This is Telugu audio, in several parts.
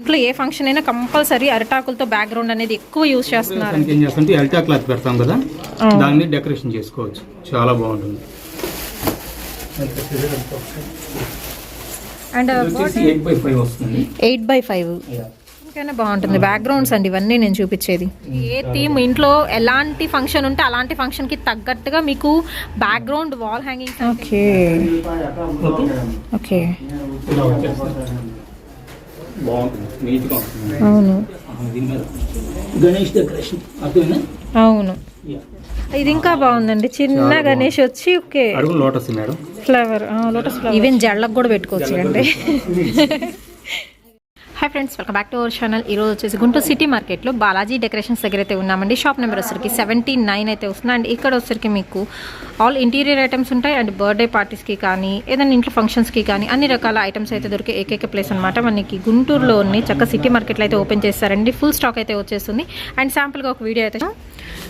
ఇంట్లో ఏ ఫంక్షన్ అయినా కంపల్సరీ అరిటాకులతో బ్యాక్గ్రౌండ్ అనేది ఎక్కువ యూజ్ చేస్తున్నారు. ఏం చేస్తుంటే అల్టా క్లాత్ పెడతాం కదా, దాన్ని డెకరేషన్ చేసుకోవచ్చు, చాలా బాగుంటుంది. అండ్ 8x5 వస్తుంది. 8x5 బాగుంటుంది. బ్యాక్గ్రౌండ్స్ అండి ఇవన్నీ నేను చూపించేది. ఏ థీమ్ ఇంట్లో ఎలాంటి ఫంక్షన్ ఉంటే అలాంటి ఫంక్షన్ కి తగ్గట్టుగా మీకు background wall hanging. Okay okay అవును గణేష్ డెకరేషన్ అవును, ఇది ఇంకా బాగుందండి. చిన్న గణేష్ వచ్చి okay lotus flower, lotus flower even జళ్ళకు కూడా పెట్టుకోవచ్చు అండి. Hi friends, welcome back to our channel. ఈరోజు వచ్చేసి గుంటూరు సిటీ మార్కెట్లో బాలాజీ డెకరేషన్స్ దగ్గర అయితే ఉన్నామండి. షాప్ నెంబర్ వచ్చరికి 79 అయితే వస్తుంది. అండ్ ఇక్కడ వచ్చరికి మీకు ఆల్ ఇంటీరియర్ ఐటమ్స్ ఉంటాయి. అండ్ బర్త్డే పార్టీస్కి కానీ ఏదైనా ఇంట్లో ఫంక్షన్స్కి కానీ అన్ని రకాల ఐటమ్స్ అయితే దొరికే ఏకైక ప్లేస్ అనమాట. మనకి గుంటూరులోని చక్క సిటీ మార్కెట్లో అయితే ఓపెన్ చేస్తారండి. ఫుల్ స్టాక్ అయితే వచ్చేస్తుంది. అండ్ శాంపుల్గా ఒక వీడియో అయితే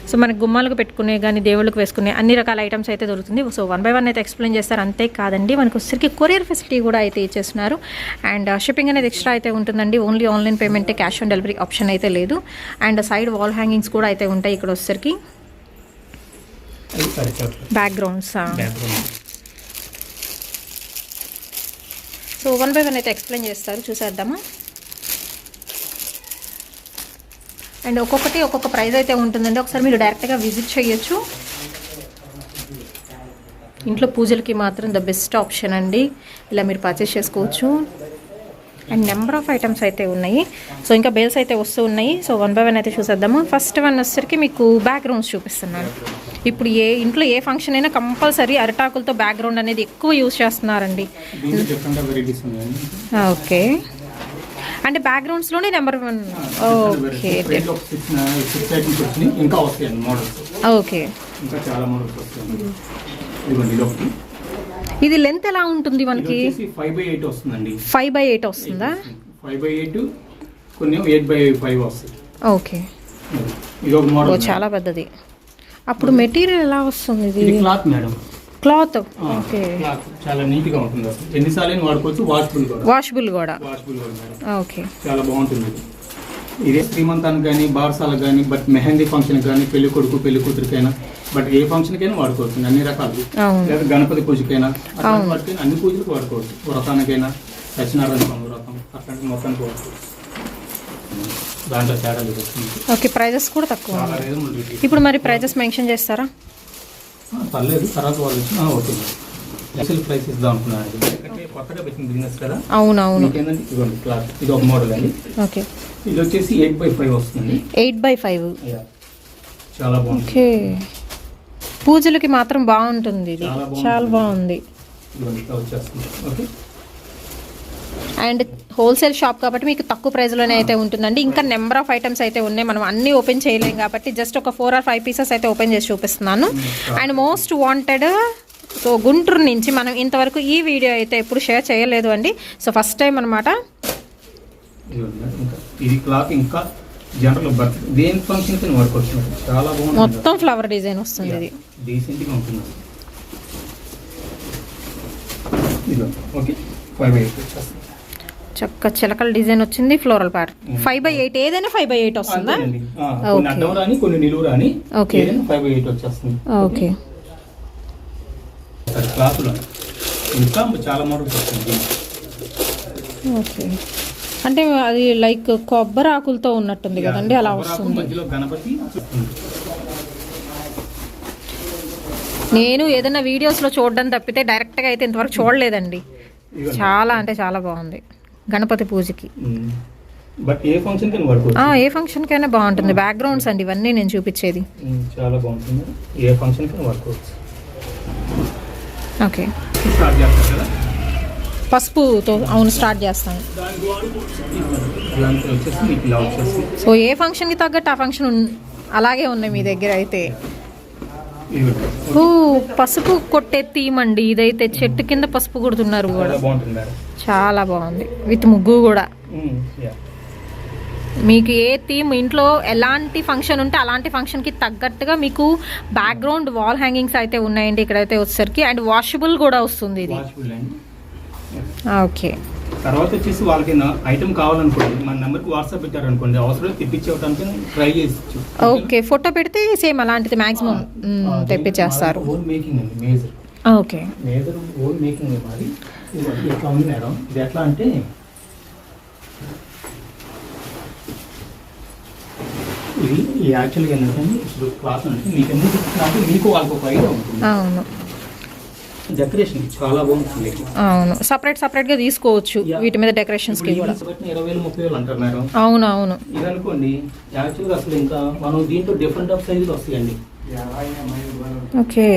సో మనకి గుమ్మాలకు పెట్టుకునే కానీ దేవుళ్ళకి వేసుకునే అన్ని రకాల ఐటమ్స్ అయితే దొరుకుతుంది. సో 1 by 1 అయితే ఎక్స్ప్లెయిన్ చేస్తారు. అంతే కాదండి, మనకు వచ్చరికి కొరియర్ ఫెసిలిటీ కూడా అయితే ఇచ్చేస్తున్నారు. అండ్ షిప్పింగ్ అనేది ఎక్స్ట్రా అయితే ఉంటుందండి. ఓన్లీ ఆన్లైన్ పేమెంటే, క్యాష్ ఆన్ డెలివరీ ఆప్షన్ అయితే లేదు. అండ్ సైడ్ వాల్ హ్యాంగింగ్స్ కూడా అయితే ఉంటాయి. ఇక్కడ వచ్చరికి బ్యాక్గ్రౌండ్స్. సో 1 by 1 అయితే ఎక్స్ప్లెయిన్ చేస్తారు, చూసేద్దామా. అండ్ ఒక్కొక్కటి ఒక్కొక్క ప్రైస్ అయితే ఉంటుందండి. ఒకసారి మీరు డైరెక్ట్గా విజిట్ చేయొచ్చు. ఇంట్లో పూజలకి మాత్రం ద బెస్ట్ ఆప్షన్ అండి. ఇలా మీరు పర్చేస్ చేసుకోవచ్చు. అండ్ నెంబర్ ఆఫ్ ఐటమ్స్ అయితే ఉన్నాయి. సో ఇంకా బేల్స్ అయితే వస్తూ ఉన్నాయి. సో 1 by 1 అయితే చూసేద్దాము. ఫస్ట్ వన్ వచ్చేసరికి మీకు బ్యాక్గ్రౌండ్స్ చూపిస్తున్నాను. ఇప్పుడు ఇంట్లో ఏ ఫంక్షన్ అయినా కంపల్సరీ అరిటాకులతో బ్యాక్గ్రౌండ్ అనేది ఎక్కువ యూజ్ చేస్తున్నారండి. ఓకే, అంటే బ్యాక్గ్రౌండ్స్లోనే నెంబర్ 1. ఓకే ఓకే, ఇది లెంత్ ఎలా ఉంటుంది మనకి? 5x8 వస్తుందండి. 5x8 వస్తుందా? 5x8 కొన్ని 8x5 వస్తుంది. ఓకే, చాలా పెద్దది. అప్పుడు మెటీరియల్ ఎలా వస్తుంది? ఇది క్లాత్ మేడం, క్లాత్. ఓకే, చాలా నీట్ గా ఉంటుంది. ఎన్నిసార్లు వాడుకోవచ్చు. వాషబుల్ కూడా. ఓకే, చాలా బాగుంటుంది. ఇదే శ్రీమంతానికి కానీ, బారసాలకు కానీ, బట్ మెహందీ ఫంక్షన్ కానీ, పెళ్లి కొడుకు పెళ్లి కూతురికైనా, బట్ ఏ ఫంక్షన్ కైనా వాడుకోవచ్చు. అన్ని రకాలు, లేదా గణపతి పూజకైనా, అన్ని పూజలకు వాడుకోవచ్చు. వ్రతానికైనా, సత్యనారాయణ స్వామి వ్రతం అట్లాంటి మొత్తానికి వాడుకోవచ్చు. దాంట్లో తేడా జరుగుతుంది. ఓకే, ప్రైజెస్ కూడా తక్కువ. ఇప్పుడు మరి ప్రైజెస్ మెన్షన్ చేస్తారా? పర్లేదు, తర్వాత వాళ్ళు ఓకే స్పెషల్ ప్రైస్ ఇద్దాం అనుకున్నాను. ఎందుకంటే కొత్తగా పెట్టిన బిజినెస్ కదా. అవునవును. ఏంటంటే ఇదిగోండి క్లాత్, ఇది ఒక మోడల్ అండి. ఓకే, ఇది వచ్చేసి 8x5 వస్తుంది. 8x5 చాలా బాగుంది. ఓకే, పూజలకి మాత్రం బాగుంటుంది. ఇది చాలా బాగుంది. ఓకే, అండ్ హోల్సేల్ షాప్ కాబట్టి మీకు తక్కువ ప్రైస్లోనే అయితే ఉంటుందండి. ఇంకా నెంబర్ ఆఫ్ ఐటమ్స్ అయితే ఉన్నాయి. మనం అన్నీ ఓపెన్ చేయలేం కాబట్టి జస్ట్ ఒక 4 or 5 పీసెస్ అయితే ఓపెన్ చేసి చూపిస్తున్నాను. And most wanted, so Guntur నుంచి మనం ఇంతవరకు ఈ వీడియో అయితే ఎప్పుడు షేర్ చేయలేదు అండి. సో ఫస్ట్ టైం అనమాట. ఇది క్లాత్ ఇంకా జనరల్ బర్త్ దేని ఫంక్షన్ కి వర్క్ వస్తుంది. చాలా బాగుంది. మొత్తం ఫ్లవర్ డిజైన్ వస్తుంది. ఇది డీసెంట్ గా ఉంటుంది. ఇది ఓకే 5x8 వచ్చేస్తుంది. చక్క చిలకల డిజైన్ వచ్చింది. Floral pattern. 5x8 ఏదైనా 5x8 వస్తుందా? కొన్ని అడ్డం రాని, కొన్ని నిలువు రాని. ఓకే, 5x8 వచ్చేస్తుంది. ఓకే, క్లాత్ లో ఇంకా చాలా మోడల్స్ వస్తుంది. ఓకే, అంటే అది లైక్ కొబ్బరి ఆకులతో ఉన్నట్టుంది కదండి, అలా వస్తుంది. మధ్యలో గణపతి. నేను ఏదైనా వీడియోస్లో చూడడం తప్పితే డైరెక్ట్గా అయితే ఇంతవరకు చూడలేదండి. చాలా అంటే చాలా బాగుంది గణపతి పూజకి. బట్ ఏ ఫంక్షన్ కైనా వాడుకోవచ్చు. ఏ ఫంక్షన్ కైనా బాగుంటుంది. బ్యాక్గ్రౌండ్స్ అండి ఇవన్నీ నేను చూపించేది. చాలా బాగుంటుంది. ఏ ఫంక్షన్ కైనా వాడుకోవచ్చు. ఓకే, పసుపుతో అవును స్టార్ట్ చేస్తాను. సో ఏ ఫంక్షన్కి తగ్గట్టు ఆ ఫంక్షన్ అలాగే ఉన్నాయి మీ దగ్గర అయితే. పసుపు కొట్టే థీమ్ అండి ఇదైతే. చెట్టు కింద పసుపు కొడుతున్నారు కూడా. చాలా బాగుంది. విత్ ముగ్గు కూడా. మీకు ఏ థీమ్ ఇంట్లో ఎలాంటి ఫంక్షన్ ఉంటే అలాంటి ఫంక్షన్కి తగ్గట్టుగా మీకు బ్యాక్గ్రౌండ్ వాల్ హ్యాంగింగ్స్ అయితే ఉన్నాయండి ఇక్కడైతే వచ్చేసరికి. అండ్ వాషబుల్ కూడా వస్తుంది ఇది. ఓకే, తర్వాత వచ్చేసి వాళ్ళకి ఐటమ్ కావాలనుకోండి మన నెంబర్కి వాట్సాప్ పెట్టారనుకోండి, అవసరం తెప్పించేవడానికి ట్రై చేసి. ఓకే, ఫోటో పెడితే సేమ్ అలాంటిది మాక్సిమం తెప్పించేస్తారు. ఓన్ మేకింగ్ అండి major. Okay, major own making మాది. ఇది ఎట్లా ఉంది మేడం, ఇది ఎట్లా అంటే ఇది యాక్చువల్గా ఏంటంటే ఇప్పుడు క్లాత్ అంటే మీకు ఎందుకు ఇచ్చినట్టు మీకు వాళ్ళకి ఒక ఐడియా ఉంటుంది. అవును డెకరేషన్ చాలా బాగుంటుంది. అవును, సపరేట్ గా తీసుకోవచ్చు వీటి మీద డెకరేషన్స్ కి కూడా. 20,000-30,000 అంటారు మేడం. అవును అవును. ఇది అనుకోండి యాక్చువల్గా అసలు ఇంకా మనం దీంట్లో డిఫరెంట్ ఆఫ్ సైజులు వస్తాయండి. ఓకే,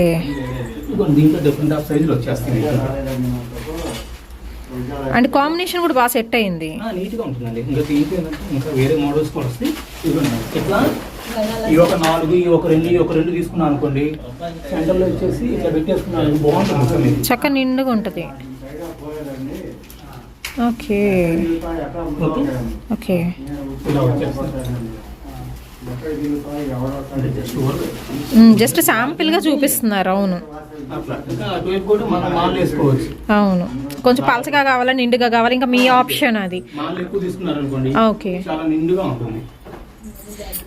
దీంట్లో డిఫరెంట్ ఆఫ్ సైజులు వచ్చేస్తాయి. అండ్ కాంబినేషన్ కూడా బాగా సెట్ అయింది, నీట్ గా ఉంటుందండి. ఇంకా దీంట్లో ఏంటంటే ఇంకా వేరే మోడల్స్ కూడా వస్తాయి. ఇట్లా ఈ ఒక 4, ఈ ఒక 2 తీసుకున్నాను అనుకోండి, సెంటర్ లో వచ్చేసి ఇట్లా పెట్టేసుకున్నాను, బాగుంటుంది. చక్క నిండుగా ఉంటది. ఓకే ఓకే, ఇలా వచ్చేస్తుంది. జస్ట్ శాంపిల్ గా చూపిస్తున్నారు. అవును అట్లా ఇంకా అటువైపు కూడా మనం మాల్ వేసుకోవచ్చు. అవును, కొంచెం పలచగా కావాలా నిండుగా కావాలి, ఇంకా మీ ఆప్షన్ అది. మాల్ ఎక్కువ తీసుకున్నారు అనుకోండి, ఓకే, చాలా నిండుగా ఉంటుంది.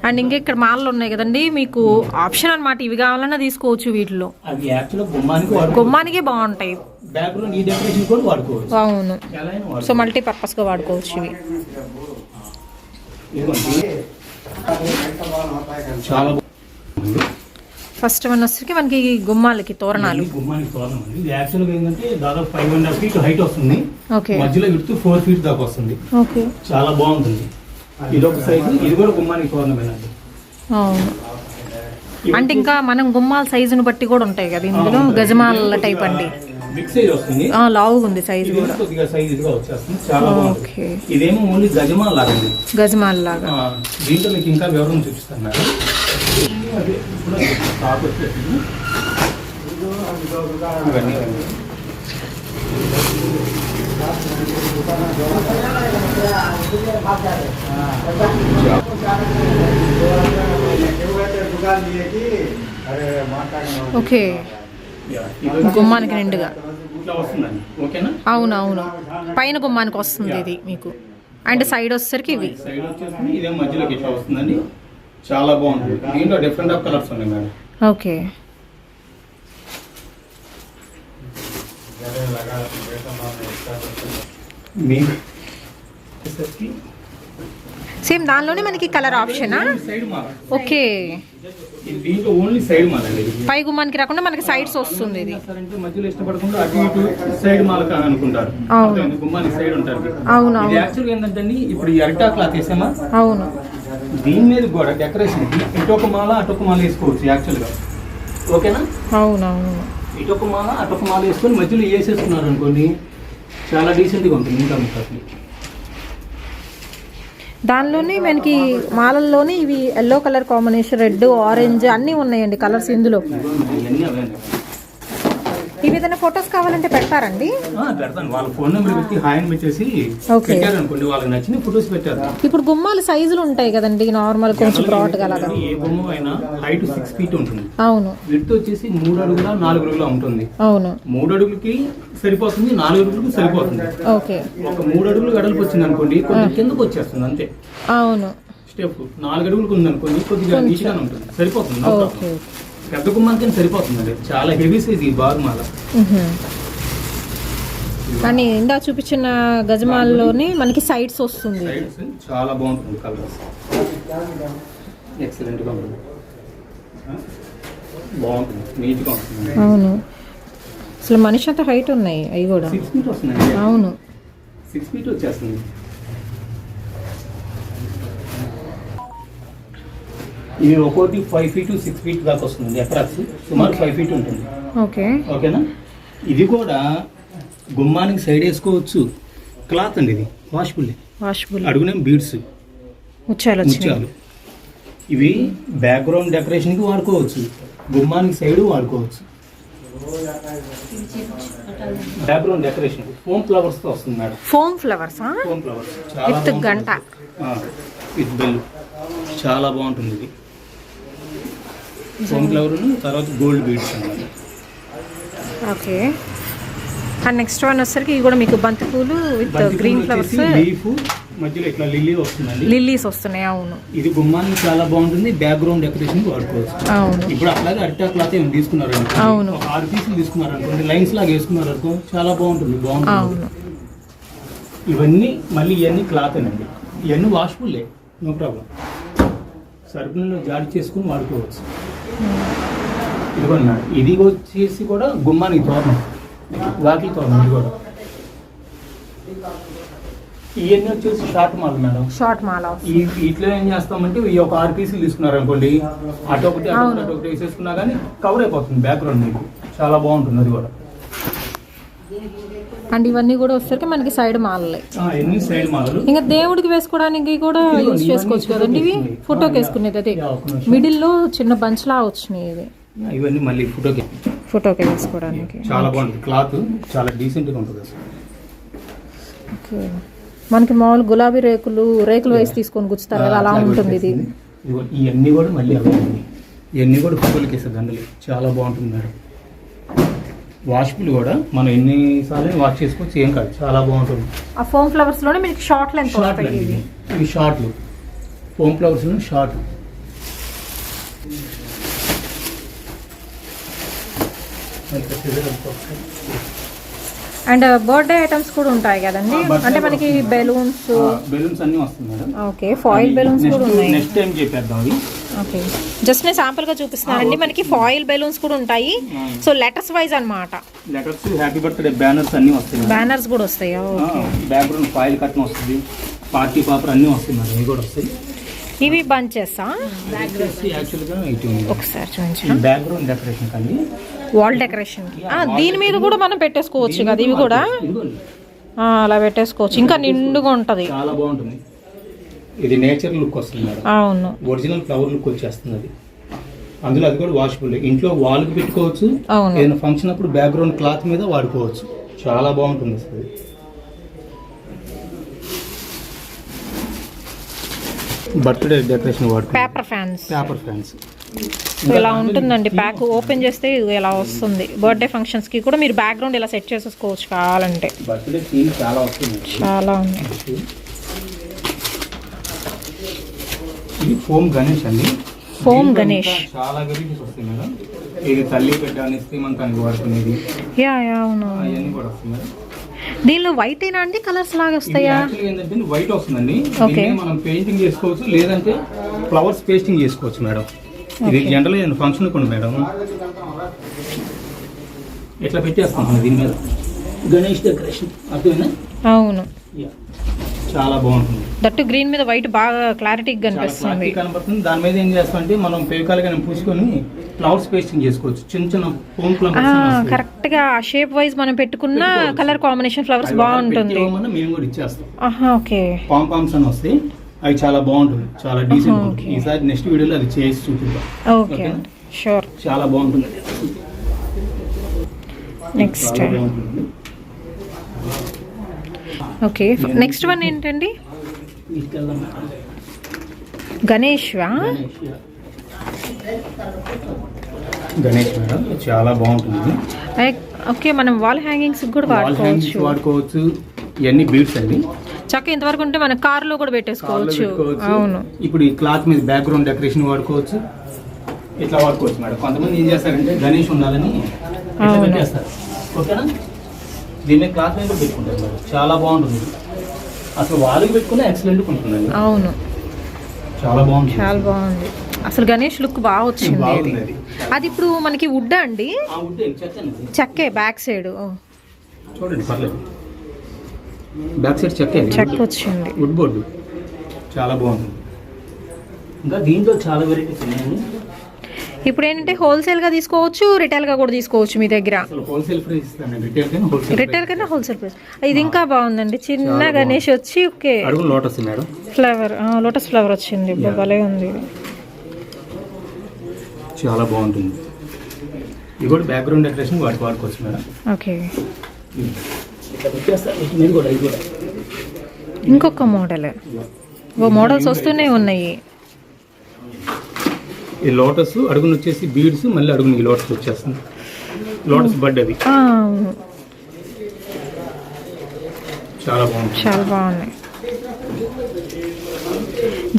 అండ్ ఇంకా ఇక్కడ మాల్లు ఉన్నాయి కదండి, మీకు ఆప్షన్ అన్నమాట. ఇవి కావాలన్నా తీసుకోవచ్చు వీటిలో. అవి యాక్చువల్గా గుమ్మానికే బాగుంటాయి. బ్యాక్గ్రౌండ్ ఈ డెకరేషన్ కూడా వాడుకోవచ్చు. అవును, ఎలా అయినా సో వాడుకోవచ్చు. మల్టీపర్పస్ గా వాడుకోవచ్చు ఇవి. ఇదిగోండి. చాలా బాగుంది. ఫస్ట్ వన్ వచ్చేసరికి మనకి గుమ్మాలకి తోరణాలు. ఇది గుమ్మానికి తోరణం అండి. ఇది యాక్చువల్గా ఏంటంటే దాదాపు 5.5 feet హైట్ వస్తుంది. ఓకే, మధ్యలో విడుతూ 4 feet దాకా వస్తుంది. ఓకే, చాలా బాగుంటుంది. ఇది ఒక సైజు, ఇది కూడా గుమ్మానికి తోరణమేనండి. అవును. అంటే ఇంకా మనం గుమ్మాల సైజును బట్టి కూడా ఉంటాయి కదా ఇందులో. గజమాల టైప్ అండి, బిగ్ సైజ్ వస్తుంది. లావుగా ఉంది సైజు ఇది కూడా. కొద్దిగా సైజ్ ఇదిగా వచ్చేస్తుంది. చాలా బాగుంటుంది. ఓకే, ఇదేమో ఓన్లీ గజమాల లాగా ఉంది. గజమాల లాగా. దీంట్లో మీకు ఇంకా వివరం చూపిస్తాను మేడం. అదే ఇప్పుడు టాప్ వచ్చేసి ఇవన్నీ ఓకే, గుమ్మానికి నిండుగా ఇట్లా వస్తుందండి. ఓకేనా? అవును అవును, పైన గుమ్మానికి వస్తుంది ఇది మీకు. అండ్ సైడ్ వచ్చేసరికి ఇవి సైడ్ వచ్చేసి ఇదే మధ్యలోకి ఇట్లా వస్తుందండి. చాలా బాగుంటుంది. దీంట్లో డిఫరెంట్ ఆఫ్ కలర్స్ ఉన్నాయి మేడం. ఓకే, మీకు సేమ్ దానిలోనే మనకి కలర్ ఆప్షనా? సైడ్ మాల. ఓకే, ఇది దీంట్లో ఓన్లీ సైడ్ మాల అండి. పై గుమ్మానికి రాకుండా మనకి సైడ్స్ వస్తుంది ఇది. అంటే మధ్యలో ఇష్టపడకుండా అటు ఇటు సైడ్ మాల అనుకుంటారు. అవును. గుమ్మానికి సైడ్ ఉంటారు. అవును ఇది యాక్చువల్గా ఏంటంటే ఇప్పుడు ఈ అరిటా క్లాత్ వేసామా, అవును. దీని మీద కూడా డెకరేషన్ ఇటొక మాల అటొక మాల వేసుకోవచ్చు యాక్చువల్గా. ఓకేనా? అవునవును, ఇటొక మాల అటొక మాల వేసుకొని మధ్యలో వేసేసుకున్నారు అనుకోండి, చాలా డీసెంట్గా ఉంటుంది. ఇంకా మీకు దానిలోనే మనకి మాలల్లోనే ఇవి yellow colour combination, red, orange అన్నీ ఉన్నాయండి కలర్స్ ఇందులో. ఇవన్నీ అవే. ఇవి ఏదైనా ఫొటోస్ కావాలంటే పెడతారండి? పెడతాను. వాళ్ళ ఫోన్ నెంబర్ పెట్టి హాయ్ అని పెట్టేసి ఓకే. పెట్టారు అనుకోండి, వాళ్ళకి నచ్చిన ఫొటోస్ పెట్టారు. ఇప్పుడు గుమ్మాల సైజులు ఉంటాయి కదండి, నార్మల్ కొంచెం బ్రాడ్ గా అలాగా. ఏ బొమ్మ అయినా హైట్ 6 feet ఉంటుంది. అవును, విడ్త్ వచ్చేసి 3 అడుగుల 4 అడుగుల ఉంటుంది. అవును. 3 అడుగులకి సరిపోతుంది, 4 అడుగులకి సరిపోతుంది. ఓకే, ఒక 3 అడుగులు వెడల్పు వచ్చింది అనుకోండి, కొంచెం కిందకు వచ్చేస్తుంది అంతే. అవును, స్టెప్ 4 అడుగులకు ఉంది అనుకోండి, కొద్దిగా నీట్గానే ఉంటుంది, సరిపోతుంది. ఓకే. పెద్ద గుమ్మానికి సరిపోతుంది. చాలా హెవీ సైజ్ ఈ బాగుమాల. కానీ ఇందా చూపించిన గజమాలలోనే మనకి సైడ్స్ వస్తుంది. సైడ్స్ చాలా బాగుంటుంది. కలర్స్ ఎక్సలెంట్ గా ఉంటుంది. బాగుంటుంది, నీట్ గా ఉంటుంది. అవును, అసలు మనిషి అంత హైట్ ఉన్నాయి అవి కూడా. 6 feet వస్తుంది. అవును, 6 feet వచ్చేస్తుంది. ఇది ఒక్కోటి 5 feet 6 feet దాకా వస్తుంది. అప్రాక్స్ సుమారు 5 feet ఉంటుంది. ఓకే, ఓకేనా? ఇది కూడా గుమ్మానికి సైడ్ వేసుకోవచ్చు. క్లాత్ అండి, ఇది వాషబుల్. అడుగునేం బీడ్స్ ముత్యాలు. ఇవి బ్యాక్గ్రౌండ్ డెకరేషన్కి వాడుకోవచ్చు, గుమ్మానికి సైడ్ వాడుకోవచ్చు. బ్యాక్గ్రౌండ్ డెకరేషన్ ఫోమ్ ఫ్లవర్స్ తో వస్తుంది మేడం. ఫోమ్ ఫ్లవర్స్ విత్ గంట, విత్ బెల్. చాలా బాగుంటుంది ఇది. ఫోమ్ ఫ్లవర్ తర్వాత గోల్డ్ బీడ్స్ అన్నమాట. ఓకే. అండ్ నెక్స్ట్ వన్ వచ్చేసరికి ఇవి కూడా మీకు బంతిపూలు విత్ గ్రీన్ ఫ్లవర్స్, లీఫ్ మధ్యలో ఇట్లా లిల్లీ వస్తుందండి. లిల్లీస్ వస్తున్నాయి. అవును, ఇది గుమ్మానికి చాలా బాగుంటుంది, బ్యాక్గ్రౌండ్ డెకరేషన్ వాడుకోవచ్చు. అవును, ఇప్పుడు అట్లాగే అరిటా క్లాత్ ఏమి తీసుకున్నారు అనుకో, అవును, 6 పీసులు తీసుకున్నారు అనుకోండి, లైన్స్ లాగా వేసుకున్నారు అనుకో, చాలా బాగుంటుంది. అవును. ఇవన్నీ మళ్ళీ ఇవన్నీ క్లాత్ అండి, ఇవన్నీ వాష్ఫుల్లే, నో ప్రాబ్లం. సరుకులలో జాడి చేసుకుని వాడుకోవచ్చు. ఇదిగోండి, ఇది వచ్చేసి కూడా గుమ్మానికి తోరణం, వాకి తోరణం. ఇది కూడా ఇవన్నీ వచ్చేసి షార్ట్ మాల మేడం, షార్ట్ మాల. ఇట్లా ఏం చేస్తామంటే ఈ ఒక 6 పీసులు తీసుకున్నారు అనుకోండి, అటొకటి అటొకటి వేసేసుకున్నా కానీ కవర్ అయిపోతుంది బ్యాక్గ్రౌండ్, మీకు చాలా బాగుంటుంది. అది కూడా అండ్ ఇవన్నీ కూడా వచ్చేసరికి మనకి సైడ్ మాలలే, ఎన్ని సైడ్ మాలలు. ఇంకా దేవుడికి వేసుకోవడానికి కూడా యూజ్ చేసుకోవచ్చు కదండి. ఇవి ఫోటోకి వేసుకునేది, అదే మిడిల్ లో చిన్న బంచ్ లా వచ్చినాయి. ఇవి ఇవన్నీ మళ్ళీ ఫోటోకి వేసుకోవడానికి చాలా బాగుంటుంది. క్లాత్ చాలా డీసెంట్ గా ఉంటుంది. ఓకే, మనకి మామూలు గులాబీ రేకులు వేసి తీసుకొని గుచ్చుతారు కదా, అలా ఉంటుంది ఇది. ఇవన్నీ కూడా మళ్ళీ అవన్నీ ఇవన్నీ కూడా ఫోటోలకి వేస్తారు దండలు, చాలా బాగుంటుంది మేడం. వాష్ఫుల్ కూడా మనం ఎన్నిసార్లు వాష్ చేసుకోవచ్చు, ఏం కాదు, చాలా బాగుంటుంది. ఆ ఫోమ్ ఫ్లవర్స్ లోనే మీకు షార్ట్ లెంత్ వస్తాయి. ఇవి షార్ట్లు, ఫోమ్ ఫ్లవర్స్ లో షార్ట్. అండ్ బర్త్డే ఐటమ్స్ కూడా ఉంటాయి కదండి, అంటే మనకి బెలూన్స్ అన్ని వస్తుంది మేడం. ఓకే, ఫాయిల్ బెలూన్స్ కూడా ఉన్నాయి. నెక్స్ట్ టైం చెప్పేద్దాం అవి. ఓకే, జస్ట్ నేను శాంపుల్ గా చూపిస్తున్నానండి. మనకి ఫాయిల్ బెలూన్స్ కూడా ఉంటాయి. సో లెటర్స్ వైజ్ అన్నమాట. లెటర్స్, హ్యాపీ బర్త్డే బ్యానర్స్ అన్ని వస్తాయి. బ్యానర్స్ కూడా వస్తాయి. బ్యాక్గ్రౌండ్ ఫాయిల్ కట్న వస్తుంది, పార్టీ పేపర్ అన్ని వస్తాయి మేడం. ఇవి కూడా వస్తాయి. ఇవి బంచెస్ యాక్చువల్గా ఒకసారి చూపించండి. బ్యాక్గ్రౌండ్ డెకరేషన్ కానీ వాల్ డెకరేషన్ దీని మీద కూడా మనం పెట్టేసుకోవచ్చు కదా. ఇవి కూడా అలా పెట్టేసుకోవచ్చు, ఇంకా నిండుగా ఉంటది, చాలా బాగుంటుంది. ఇది నేచర్ లుక్ వస్తుంది మేడం. అవును, ఒరిజినల్ ఫ్లవర్ లుక్ వచ్చేస్తుంది అది. అందులో అది కూడా వాషబుల్, ఇంట్లో వాల్కి పెట్టుకోవచ్చు, ఏదైనా ఫంక్షన్ అప్పుడు బ్యాక్గ్రౌండ్ క్లాత్ మీద వాడుకోవచ్చు, చాలా బాగుంటుంది అసలు. బర్త్డే డెకరేషన్ పేపర్ ఫ్యాన్స్ ఇలా ఇలా ఉంటుందండి. ప్యాక్ ఓపెన్ చేస్తే ఇలా వస్తుంది. బర్త్డే ఫంక్షన్స్ కి కూడా మీరు బ్యాక్గ్రౌండ్ ఇలా సెట్ చేసేసుకోవచ్చు కావాలంటే. బర్త్డే థీమ్ చాలా వస్తుంది, చాలా ఉంది. ఇది ఫోమ్ గణేష్ అండి. ఫోమ్ గణేష్ చాలా వెరైటీస్ వస్తాయి మేడం. ఇది తల్లి బిడ్డ అని శ్రీమంతానికి వాడుకునేది. అవును, అవన్నీ కూడా వస్తుంది మేడం. దీనిలో వైట్ అయినా అండి, కలర్స్ లాగా వస్తాయా? ఏంటంటే వైట్ వస్తుందండి. మనం పెయింటింగ్ చేసుకోవచ్చు, లేదంటే ఫ్లవర్స్ పేస్టింగ్ చేసుకోవచ్చు మేడం. ఇది జనరల్ ఫంక్షన్ కూడా మేడం ఇట్లా పెట్టేస్తాం దీని మీద గణేష్ డెకరేషన్. అర్థమైనా? అవును, చాలా బాగుంటుంది. దట్టు గ్రీన్ మీద వైట్ బాగా క్లారిటీగా కనిపిస్తుంది. దాని మీద ఏం చేస్తాం అంటే మనం పేకాలుగా పూసుకొని ఫ్లవర్స్ పేస్టింగ్ చేసుకోవచ్చు. చిన్న చిన్న ఫోమ్ ఫ్లవర్స్ కరెక్ట్ గా షేప్ వైజ్ మనం పెట్టుకున్న కలర్ కాంబినేషన్ ఫ్లవర్స్ బాగుంటుంది. మేము కూడా ఇచ్చేస్తాం. ఓకే, పాంపామ్స్ అని వస్తాయి, అవి చాలా బాగుంటుంది, చాలా డీసెంట్ ఉంటుంది. ఈసారి నెక్స్ట్ వీడియోలో అది చేసి చూపిద్దాం. ఓకే షూర్, చాలా బాగుంటుంది. నెక్స్ట్ ఓకే, నెక్స్ట్ వన్ ఏంటండి? గణేష్ మేడం, చాలా బాగుంటుంది. ఓకే, మనం వాల్ హ్యాంగింగ్స్ కూడా వాడుకోవచ్చు. ఇవన్నీ బీడ్స్ అండి. చక్క ఇంతవరకు ఉంటే మన కార్ లో కూడా పెట్టేసుకోవచ్చు. అవును, ఇప్పుడు ఈ క్లాత్ మీద బ్యాక్గ్రౌండ్ డెకరేషన్ వాడుకోవచ్చు, ఇట్లా వాడుకోవచ్చు మేడం. కొంతమంది ఏం చేస్తారంటే గణేష్ ఉండాలని పెట్టేస్తారు. ఓకేనా? దీన్ని క్లాత్ మీద పెట్టుకుంటారు మేడం, చాలా బాగుంటుంది. అసలు వాళ్ళకి పెట్టుకునే ఎక్సలెంట్ ఉంటుందండి. అవును, చాలా బాగుంది, చాలా బాగుంది. అసలు గణేష్ లుక్ బాగా వచ్చింది. అది ఇప్పుడు మనకి వుడ్ అండి, చెక్కే బ్యాక్ సైడ్ చూడండి, పర్లేదు. బ్యాక్ సైడ్ చెక్క వచ్చింది, వుడ్ బోర్డు చాలా బాగుంది. ఇంకా దీంట్లో చాలా వెరైటీస్ ఉన్నాయండి. ఇప్పుడు ఏంటంటే హోల్సేల్ గా తీసుకోవచ్చు, రిటైల్ గా కూడా తీసుకోవచ్చు. మీ దగ్గర హోల్సేల్ ప్రైస్, రిటైల్ కన్నా హోల్సేల్ ప్రైస్. ఇది ఇంకా బాగుందండి, చిన్న గణేష్ వచ్చి okay lotus madam, flower lotus flower వచ్చింది, భలే ఉంది, చాలా బాగుంటుంది. ఇది కూడా బ్యాక్గ్రౌండ్ డెకరేషన్ వాడుకోవచ్చు మేడం. ఓకే, ఇంకొక మోడల్, మోడల్స్ వస్తూనే ఉన్నాయి. ఈ లోటస్ అడుగున వచ్చేసి బీడ్స్, మళ్ళీ అడుగున ఈ లోటస్ వచ్చేస్తుంది. లోటస్ బడ్ అది చాలా బాగుంటుంది. చాలా బాగున్నాయి.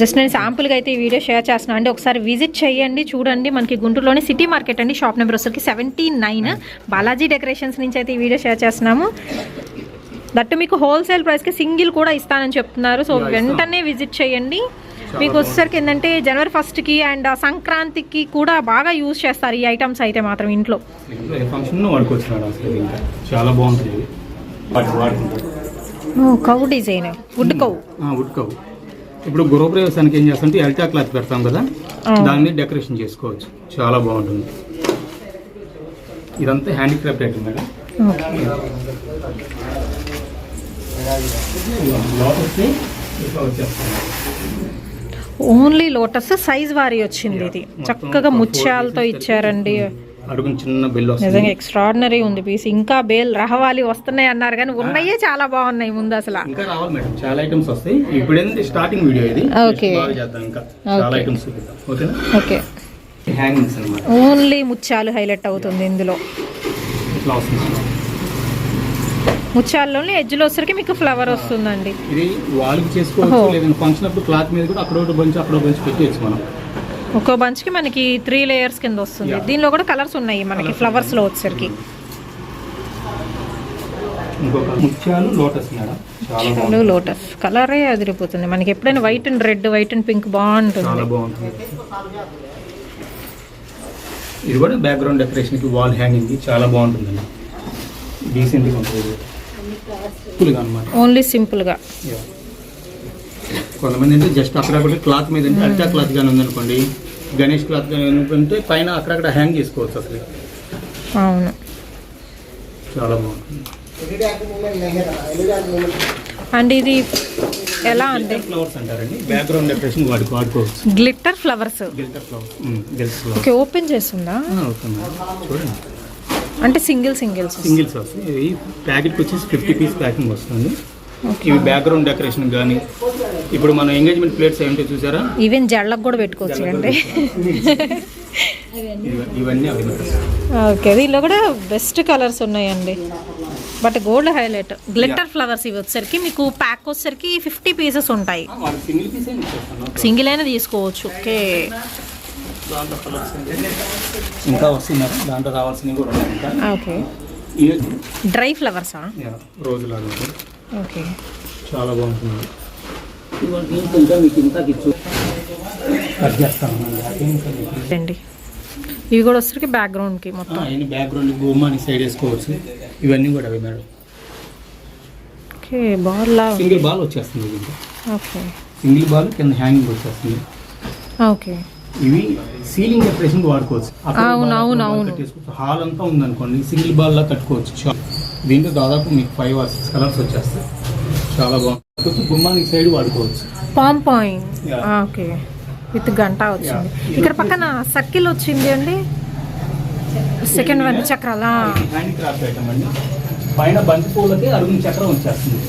జస్ట్ నేను శాంపుల్గా అయితే ఈ వీడియో షేర్ చేస్తున్నాను అండి. ఒకసారి విజిట్ చేయండి, చూడండి. మనకి గుంటూరులోని సిటీ మార్కెట్ అండి. షాప్ నెంబర్ వచ్చరికి 79 బాలాజీ డెకరేషన్స్ నుంచి అయితే ఈ వీడియో షేర్ చేస్తున్నాము. దట్టు మీకు హోల్సేల్ ప్రైస్కి సింగిల్ కూడా ఇస్తానని చెప్తున్నారు. సో వెంటనే విజిట్ చేయండి. మీకు వచ్చేసరికి ఏంటంటే జనవరి 1st అండ్ సంక్రాంతికి కూడా బాగా యూజ్ చేస్తారు ఈ ఐటమ్స్ అయితే మాత్రం ఇంట్లో. చాలా బాగుంటుంది. Cow design wood cow. ఇప్పుడు గృహప్రవేశానికి ఏం చేస్తామంటే ఎల్టా క్లాత్ పెడతాం కదా, దాన్ని డెకరేషన్ చేసుకోవచ్చు. చాలా బాగుంటుంది. ఇదంతా handicraft item madam. Only lotus size వారి వచ్చింది. ఇది చక్కగా ముత్యాలతో ఇచ్చారండి. అడుగు చిన్న బెల్ వస్తుంది. నిజంగా ఎక్స్ట్రాడినరీ ఉంది పీస్. ఇంకా బేల్ రహవాలి వస్తున్నాయి అన్నారు కానీ ఉన్నాయే చాలా బాగున్నాయి. ముందు అసలు ఇంకా రావాలి మేడం, చాలా ఐటమ్స్ వస్తాయి. ఇప్పుడు ఏంటంటే స్టార్టింగ్ వీడియో ఇది. ఓకే, ఇంకా చాలా ఐటమ్స్ చూపిద్దాం. ఓకేనా? ఓకే. హ్యాంగింగ్స్ అన్నమాట. ఓన్లీ ముత్యాలు హైలైట్ అవుతుంది ఇందులో. ఇట్లా వస్తుంది. ముత్యాల్లోనే ఎడ్జ్లో వచ్చరికి మీకు ఫ్లవర్ వస్తుందండి. ఇది వాల్కి చేసుకోవచ్చు, లేదంటే ఫంక్షన్ అప్పుడు క్లాత్ మీద కూడా అక్కడ ఒకటి బంచ్ అక్కడ బంచ్ పెట్టేయచ్చు మనం. ఒక్కో బంచ్ కి మనకి 3 లేయర్స్ కింద వస్తుంది. దీనిలో కూడా కలర్స్ ఉన్నాయి మనకి ఫ్లవర్స్ లో వచ్చరికి. ఇంకొక ముత్యాలు లోటస్ మేడం. చాలా లోటస్ కలరే అదిరిపోతుంది మనకి. ఎప్పుడైనా white and red, white and pink బాగుంటుంది. చాలా బాగుంటుంది. ఇది కూడా బ్యాక్గ్రౌండ్ డెకరేషన్ కి వాల్ హ్యాంగింగ్ చాలా బాగుంటుందండి. డీసెంట్ గా ఉంటుంది. సింపుల్ గా అన్నమాట. ఓన్లీ సింపుల్ గా. కొంతమంది అంటే జస్ట్ అక్కడ క్లాత్ మీద అల్టా క్లాత్ గానీ ఉందనుకోండి, గణేష్ క్లాత్ గానీ అనుకుంటే పైన అక్కడక్కడ హ్యాంగ్ చేసుకోవచ్చు అసలు. అవును, చాలా బాగుంటుంది. అండ్ ఇది ఎలా అంటే ఫ్లవర్స్ అంటారండి. బ్యాక్గ్రౌండ్ డెకరేషన్ వాడుకోవచ్చు. Glitter flowers. గిల్టర్ flowers. Okay, open చేస్తుందా? చూడండి. అంటే సింగిల్స్ వస్తాయి. ఈ ప్యాకెట్కి వచ్చేసి 50 పీస్ ప్యాకింగ్ వస్తుంది. ఇవి బ్యాక్గ్రౌండ్ డెకరేషన్ కానీ, ఇప్పుడు మన ఎంగేజ్మెంట్ ప్లేట్స్ ఏమిటో చూసారా, ఈవెన్ జళ్ళకు కూడా పెట్టుకోవచ్చు అండి. ఇవన్నీ ఓకే, దీనిలో కూడా బెస్ట్ కలర్స్ ఉన్నాయండి. But gold highlight glitter flowers. ఇవి వచ్చేసరికి మీకు ప్యాక్ వచ్చేసరికి 50 పీసెస్ ఉంటాయి. సింగిల్ అయినా తీసుకోవచ్చు. ఓకే, ఇంకా వస్తున్నారు. దాంట్లో రావాల్సినవి కూడా ఉన్నాయి. ఓకే, డ్రై ఫ్లవర్సా? రోజు లాగా. ఓకే, చాలా బాగుంటుంది. అండి ఇవి కూడా వస్తుంది బ్యాక్గ్రౌండ్ కి మొత్తం. బ్యాక్గ్రౌండ్ గుమ్మాని సైడ్ వేసుకోవచ్చు. ఇవన్నీ కూడా అవి మేడం. ఓకే, బాల్ లా సింగిల్ బాల్ వచ్చేస్తుంది. ఓకే, సింగిల్ బాల్ కింద హ్యాంగింగ్ వచ్చేస్తుంది. ఓకే, ఇవి సీలింగ్ డెకరేషన్ వాడుకోవచ్చు. అవును. హాల్ అంతా ఉందనుకోండి, సింగిల్ బాల్ లా కట్టుకోవచ్చు. దీంట్లో దాదాపు మీకు 5 or 6 కలర్స్ వచ్చేస్తాయి. చాలా బాగుంటుంది. గుమ్మానికి సైడ్ వాడుకోవచ్చు. పాయింట్. ఓకే, విత్ గంట వచ్చింది. ఇక్కడ పక్కన సర్కిల్ వచ్చింది అండి. సెకండ్ వన్ చక్రాల హ్యాండీక్రాఫ్ట్ ఐటమ్ అండి. పైన బంతి పూలకి అడుగుని చక్రం వచ్చేస్తుంది.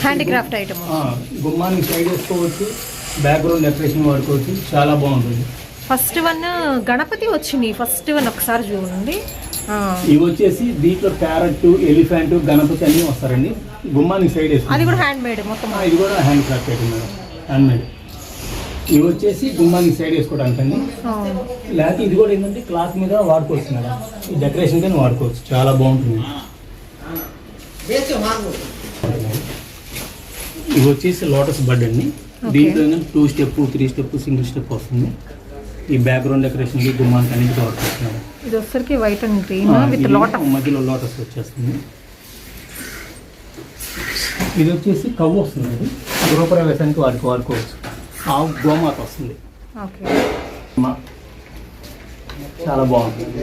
Handicraft item. గుమ్మానికి సైడ్ వేసుకోవచ్చు. బ్యాక్గ్రౌండ్ డెకరేషన్ వాడుకోవచ్చు. చాలా బాగుంటుంది. ఫస్ట్ వన్ గణపతి వచ్చింది. ఫస్ట్ వన్ ఒకసారి చూడండి. ఇవి వచ్చేసి దీంట్లో క్యారెట్, ఎలిఫెంట్, గణపతి అన్ని వస్తారండి. గుమ్మానికి సైడ్ వేసుకో. అది కూడా హ్యాండ్ మేడ్ మొత్తం. ఇది కూడా hand craft item madam, hand made. ఇవి వచ్చేసి గుమ్మానికి సైడ్ వేసుకోవడానికి అండి. లేకపోతే ఇది కూడా ఏంటంటే క్లాత్ మీద వాడుకోవచ్చు మేడం. ఈ డెకరేషన్ కానీ వాడుకోవచ్చు. చాలా బాగుంటుంది. ఇవి వచ్చేసి లోటస్ బడ్ అండి. దీంట్లో 2 స్టెప్, 3 స్టెప్, సింగిల్ స్టెప్ వస్తుంది. ఈ బ్యాక్గ్రౌండ్ డెకరేషన్ గుమ్మానికి అన్నింటికి వాడుకుంటున్నాం. ఇది వచ్చరికి white and green with lotus. మధ్యలో లోటస్ వచ్చేస్తుంది. ఇది వచ్చేసి కవ్వు వస్తుంది. గృహప్రవేశానికి వాడుకోవచ్చు. గోమాత వస్తుంది. ఓకే, చాలా బాగుంటుంది.